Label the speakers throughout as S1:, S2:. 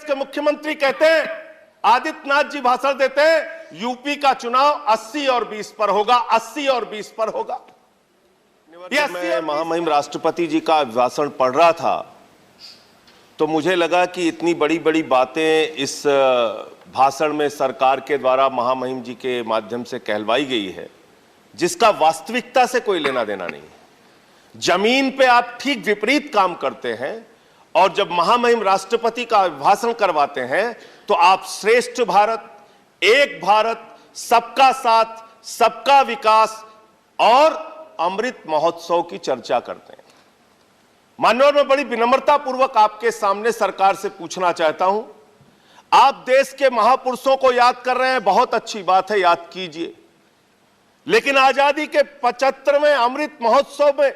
S1: के मुख्यमंत्री कहते हैं, आदित्यनाथ जी भाषण देते हैं, यूपी का चुनाव 80 और 20 पर होगा, 80 और 20 पर होगा।
S2: मैं महामहिम राष्ट्रपति जी का भाषण पढ़ रहा था तो मुझे लगा कि इतनी बड़ी बड़ी बातें इस भाषण में सरकार के द्वारा महामहिम जी के माध्यम से कहलवाई गई है, जिसका वास्तविकता से कोई लेना देना नहीं है। जमीन पे आप ठीक विपरीत काम करते हैं और जब महामहिम राष्ट्रपति का भाषण करवाते हैं तो आप श्रेष्ठ भारत, एक भारत, सबका साथ, सबका विकास और अमृत महोत्सव की चर्चा करते हैं। माननीय, मैं बड़ी विनम्रता पूर्वक आपके सामने सरकार से पूछना चाहता हूं, आप देश के महापुरुषों को याद कर रहे हैं, बहुत अच्छी बात है, याद कीजिए, लेकिन आजादी के 75वें अमृत महोत्सव में,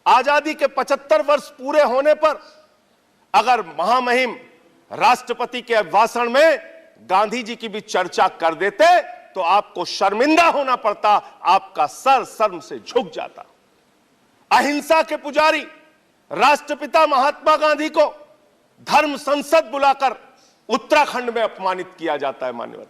S2: आजादी के 75 वर्ष पूरे होने पर अगर महामहिम राष्ट्रपति के भाषण में गांधी जी की भी चर्चा कर देते तो आपको शर्मिंदा होना पड़ता, आपका सर शर्म से झुक जाता। अहिंसा के पुजारी राष्ट्रपिता महात्मा गांधी को धर्म संसद बुलाकर उत्तराखंड में अपमानित किया जाता है मान्यवर,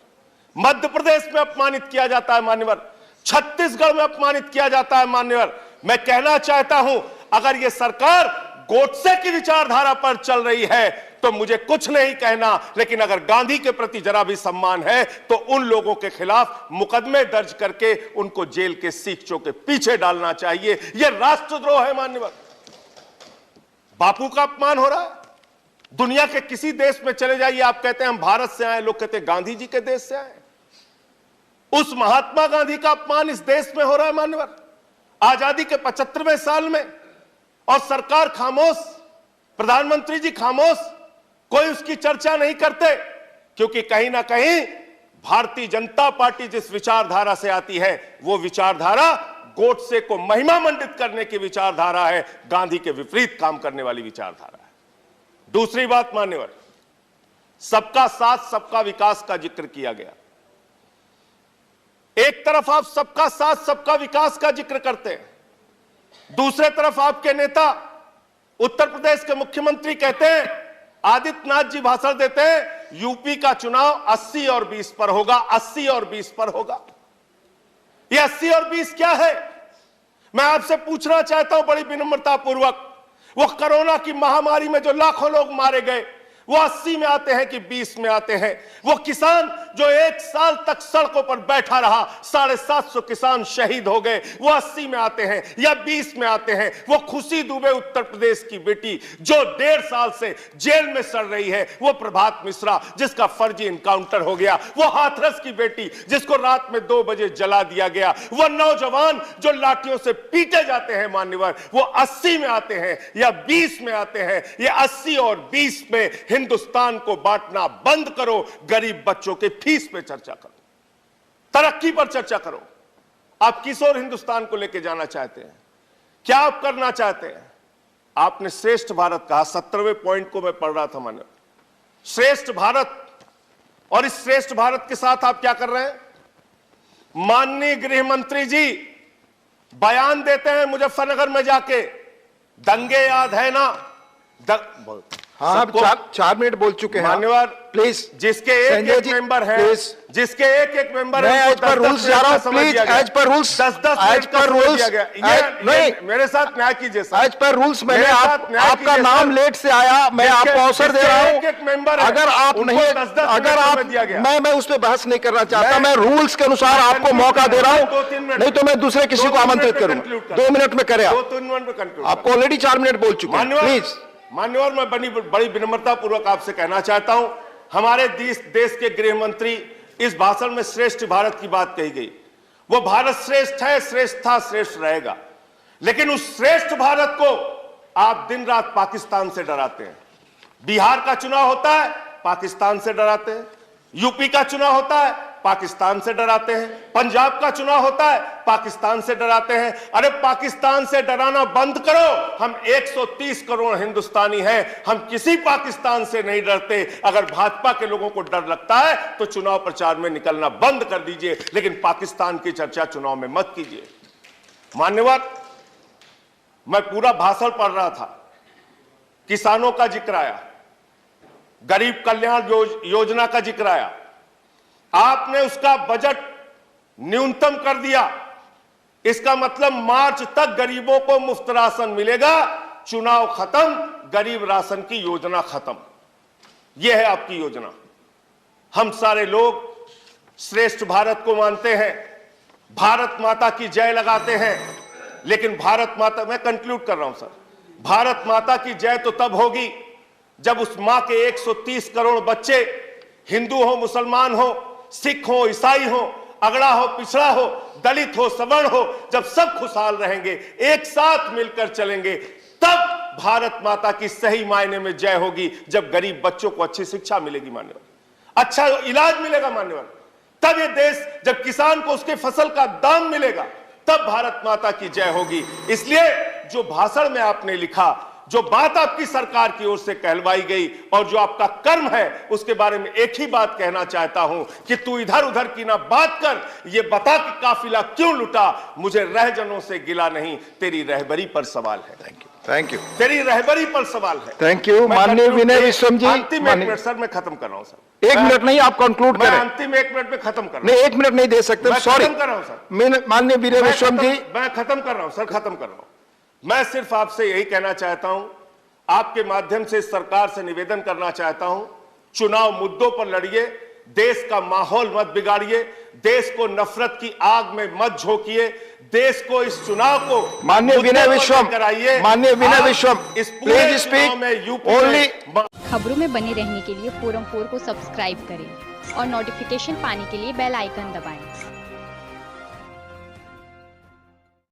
S2: मध्य प्रदेश में अपमानित किया जाता है मान्यवर, छत्तीसगढ़ में अपमानित किया जाता है मान्यवर। मैं कहना चाहता हूं, अगर यह सरकार गोडसे की विचारधारा पर चल रही है तो मुझे कुछ नहीं कहना, लेकिन अगर गांधी के प्रति जरा भी सम्मान है तो उन लोगों के खिलाफ मुकदमे दर्ज करके उनको जेल के सीखचों के पीछे डालना चाहिए। यह राष्ट्रद्रोह है मान्यवर। बापू का अपमान हो रहा है। दुनिया के किसी देश में चले जाइए, आप कहते हैं हम भारत से आए, लोग कहते हैं गांधी जी के देश से आए। उस महात्मा गांधी का अपमान इस देश में हो रहा है मान्यवर, आजादी के 75वें साल में, और सरकार खामोश, प्रधानमंत्री जी खामोश, कोई उसकी चर्चा नहीं करते, क्योंकि कहीं ना कहीं भारतीय जनता पार्टी जिस विचारधारा से आती है वो विचारधारा गोडसे को महिमा मंडित करने की विचारधारा है, गांधी के विपरीत काम करने वाली विचारधारा है। दूसरी बात मान्यवर, सबका साथ सबका विकास का जिक्र किया गया। एक तरफ आप सबका साथ सबका विकास का जिक्र करते हैं, दूसरे तरफ आपके नेता उत्तर प्रदेश के मुख्यमंत्री कहते हैं, आदित्यनाथ जी भाषण देते हैं, यूपी का चुनाव 80 और 20 पर होगा, 80 और 20 पर होगा। ये 80 और 20 क्या है? मैं आपसे पूछना चाहता हूं बड़ी विनम्रता पूर्वक, वो कोरोना की महामारी में जो लाखों लोग मारे गए वो 80 में आते हैं कि 20 में आते हैं? वो किसान जो 1 साल तक सड़कों पर बैठा रहा, 750 किसान शहीद हो गए, वो 80 में आते हैं या 20 में आते हैं? वो खुशी दुबे उत्तर प्रदेश की बेटी जो 1.5 साल से जेल में सड़ रही है, वो प्रभात मिश्रा जिसका फर्जी इनकाउंटर हो गया, वो हाथरस की बेटी जिसको रात में 2 बजे जला दिया गया, वो नौजवान जो लाठियों से पीटे जाते हैं मान्यवर, वो 80 में आते हैं या 20 में आते हैं? ये 80 और 20 में हिंदुस्तान को बांटना बंद करो, गरीब बच्चों के फीस पे चर्चा करो, तरक्की पर चर्चा करो। आप किस ओर हिंदुस्तान को लेकर जाना चाहते हैं? क्या आप करना चाहते हैं? आपने श्रेष्ठ भारत कहा, 17वें पॉइंट को मैं पढ़ रहा था मानो, श्रेष्ठ भारत, और इस श्रेष्ठ भारत के साथ आप क्या कर रहे हैं? माननीय गृह मंत्री जी बयान देते हैं मुजफ्फरनगर में जाके, दंगे याद है ना?
S3: हाँ, आप 4 मिनट बोल चुके हैं
S1: मान्यवर,
S3: प्लीज।
S1: जिसके एक मेंबर है, जिसके एक मेंबर है,
S3: एज पर रूल्स जा रहा हूं, please as per rules,
S1: 10
S3: as per rules,
S1: नहीं मेरे साथ न्याय कीजिए सर,
S3: एज पर रूल्स। मैंने आपका नाम लेट से आया, मैं आपको अवसर दे रहा हूं।
S1: एक मेंबर है,
S3: अगर आप नहीं, अगर आप, मैं उस पर बहस नहीं करना चाहता, मैं रूल्स के अनुसार आपको मौका दे रहा हूं, नहीं तो मैं दूसरे किसी को आमंत्रित करूंगा। 2 मिनट में करें, आपको ऑलरेडी 4 मिनट बोल चुके हैं, प्लीज।
S1: मान्यवर, मैं बड़ी विनम्रता पूर्वक आपसे कहना चाहता हूं, हमारे देश के गृह मंत्री, इस भाषण में श्रेष्ठ भारत की बात कही गई, वो भारत श्रेष्ठ है, श्रेष्ठ था, श्रेष्ठ रहेगा, लेकिन उस श्रेष्ठ भारत को आप दिन रात पाकिस्तान से डराते हैं। बिहार का चुनाव होता है, पाकिस्तान से डराते हैं, यूपी का चुनाव होता है, पाकिस्तान से डराते हैं, पंजाब का चुनाव होता है, पाकिस्तान से डराते हैं। अरे पाकिस्तान से डराना बंद करो, हम 130 करोड़ हिंदुस्तानी हैं, हम किसी पाकिस्तान से नहीं डरते। अगर भाजपा के लोगों को डर लगता है तो चुनाव प्रचार में निकलना बंद कर दीजिए, लेकिन पाकिस्तान की चर्चा चुनाव में मत कीजिए। मान्यवर, मैं पूरा भाषण पढ़ रहा था, किसानों का जिक्र आया, गरीब कल्याण योजना का जिक्र आया, आपने उसका बजट न्यूनतम कर दिया। इसका मतलब मार्च तक गरीबों को मुफ्त राशन मिलेगा, चुनाव खत्म, गरीब राशन की योजना खत्म। यह है आपकी योजना। हम सारे लोग श्रेष्ठ भारत को मानते हैं, भारत माता की जय लगाते हैं, लेकिन भारत माता, मैं कंक्लूड कर रहा हूं सर, भारत माता की जय तो तब होगी जब उस मां के 130 करोड़ बच्चे, हिंदू हो, मुसलमान हो, सिख हो, ईसाई हो, अगड़ा हो, पिछड़ा हो, दलित हो, सवर्ण हो, जब सब खुशहाल रहेंगे, एक साथ मिलकर चलेंगे, तब भारत माता की सही मायने में जय होगी। जब गरीब बच्चों को अच्छी शिक्षा मिलेगी मान्यवर, अच्छा इलाज मिलेगा मान्यवर, तब ये देश, जब किसान को उसके फसल का दाम मिलेगा, तब भारत माता की जय होगी। इसलिए जो भाषण में आपने लिखा, जो बात आपकी सरकार की ओर से कहलवाई गई और जो आपका कर्म है, उसके बारे में एक ही बात कहना चाहता हूं कि तू इधर उधर की ना बात कर, ये बता कि काफिला क्यों लुटा। मुझे रहजनों से गिला नहीं, तेरी रहबरी पर सवाल है।
S3: Thank you.
S1: तेरी रहबरी पर सवाल है।
S3: थैंक यू माननीय विनय विश्वम जी।
S1: अंतिम 1 मिनट सर, मैं खत्म कर रहा हूं सर।
S3: 1 मिनट नहीं, आप कंक्लूड
S1: मैं
S3: करें।
S1: अंतिम 1 मिनट में खत्म कर रहा हूं।
S3: नहीं, 1 मिनट नहीं दे सकते, सॉरी।
S1: खत्म कर रहा हूं सर।
S3: माननीय विनय विश्वम जी,
S1: मैं खत्म कर रहा हूं सर, खत्म कर रहा हूं। मैं सिर्फ आपसे यही कहना चाहता हूं, आपके माध्यम से सरकार से निवेदन करना चाहता हूं, चुनाव मुद्दों पर लड़िए, देश का माहौल मत बिगाड़िए, देश को नफरत की आग में मत झोंकिए, देश को इस चुनाव को
S3: माननीय विनय विश्वम
S1: कराइए।
S3: माननीय विनय विश्वम,
S1: इस पूरे
S3: प्लीज स्पीक
S1: में यूपी
S3: ओनली।
S4: खबरों में बने रहने के लिए फोरम 4 को सब्सक्राइब करें और नोटिफिकेशन पाने के लिए बेल आइकन दबाएं।